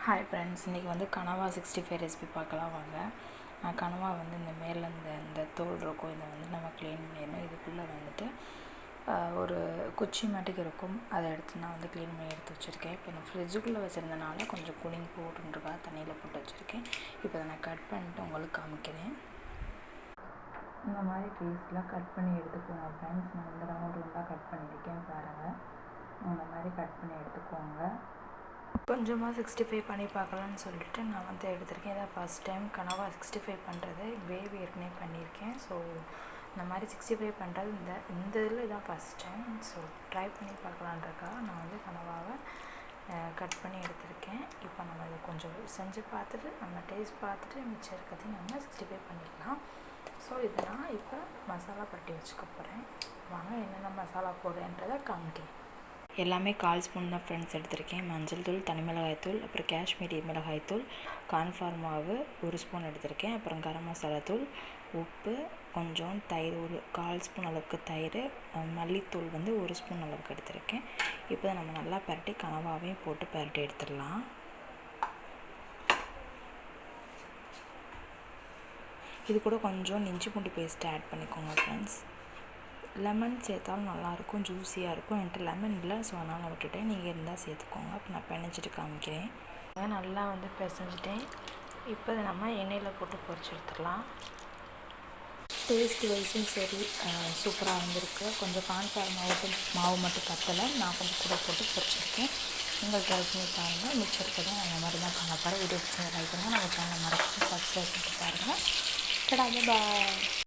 Hi friends, இன்றைக்கி வந்து கனவா 65 ரெசிபி பார்க்கலாம் வாங்க. கனவா வந்து இந்த மேலே இந்த தோல் இருக்கும், இதை வந்து நம்ம க்ளீன் பண்ணிடணும். இதுக்குள்ளே வந்துட்டு ஒரு குச்சி மாட்டுக்கு இருக்கும், அதை எடுத்து நான் வந்து க்ளீன் பண்ணி எடுத்து வச்சுருக்கேன். இப்போ நான் ஃப்ரிட்ஜுக்குள்ளே வச்சுருந்தனால கொஞ்சம் கூலிங் போட்டுருக்கா, தண்ணியில் போட்டு வச்சுருக்கேன். இப்போ அதை நான் கட் பண்ணிட்டு உங்களுக்கு காமிக்கிறேன். இந்த மாதிரி பீஸ்லாம் கட் பண்ணி எடுத்துக்கோங்க ஃப்ரெண்ட்ஸ். நான் வந்து ரவுண்டாக கட் பண்ணியிருக்கேன் பாருங்கள். இந்த மாதிரி கட் பண்ணி எடுத்துக்கோங்க. கொஞ்சமாக 65 பண்ணி பார்க்கலான்னு சொல்லிட்டு நான் வந்து எடுத்திருக்கேன். இதை ஃபஸ்ட் டைம் கனவா 65 பண்ணுறது. கிரேவி ஏற்கனவே பண்ணியிருக்கேன். ஸோ இந்த மாதிரி 65 பண்ணுறது இந்த இதில் இதான் ஃபஸ்ட் டைம். ஸோ ட்ரை பண்ணி பார்க்கலான்றக்காக நான் வந்து கனவாவை கட் பண்ணி எடுத்திருக்கேன். இப்போ நம்ம இதை கொஞ்சம் செஞ்சு பார்த்துட்டு நம்ம டேஸ்ட் பார்த்துட்டு மிச்சம் இருக்கிறதையும் நம்ம 65 பண்ணிக்கலாம். ஸோ இதை நான் இப்போ மசாலா பட்டி வச்சுக்க போகிறேன். வாங்க என்னென்ன மசாலா போடுறேன்றதை காமிக்கிறேன். எல்லாமே 1/4 ஸ்பூன் தான் ஃப்ரெண்ட்ஸ் எடுத்திருக்கேன். மஞ்சள் தூள், தனி மிளகாய்த்தூள், அப்புறம் காஷ்மீரி மிளகாய்த்தூள், கார்ன்ஃப்ளவர் மாவு 1 ஸ்பூன் எடுத்திருக்கேன். அப்புறம் கரம் மசாலா தூள், உப்பு, கொஞ்சம் தயிர், ஒரு 1/4 ஸ்பூன் அளவுக்கு தயிர், மல்லித்தூள் வந்து 1 ஸ்பூன் அளவுக்கு எடுத்திருக்கேன். இப்போ நம்ம நல்லா பரட்டி கனவாவையும் போட்டு பரட்டி எடுத்துடலாம். இது கூட கொஞ்சம் இஞ்சி பூண்டு பேஸ்ட்டு ஆட் பண்ணிக்கோங்க ஃப்ரெண்ட்ஸ். லெமன் சேர்த்தாலும் நல்லாயிருக்கும், ஜூஸியாக இருக்கும். என்கிட்ட லெமன் இல்லை, ஸோ அதனால் நான் விட்டுட்டேன். நீங்கள் இருந்தால் சேர்த்துக்கோங்க. இப்போ நான் பிணைஞ்சிட்டு காமிக்கிறேன். நல்லா வந்து பிசைஞ்சிட்டேன். இப்போ நம்ம எண்ணெயில் போட்டு பொரிச்சு எடுத்துடலாம். டேஸ்ட் வைஸும் சரி சூப்பராக இருந்திருக்கு. கொஞ்சம் கார்ன்ஃப்ளவர் மாவு மட்டும் பத்தலை, நான் கொஞ்சம் கூட போட்டு பொரிச்சிருக்கேன். நீங்கள் ட்ரை பண்ணி பாருங்கள். மிச்சம் இருக்கிறதும் அந்த மாதிரி தான் பண்ண போகிறேன். வீடியோ பிடிச்சி ட்ரை பண்ணுங்கள். நம்ம சேனல் மறக்காம சப்ஸ்கிரைப் பண்ணி பாருங்கள். பாய்.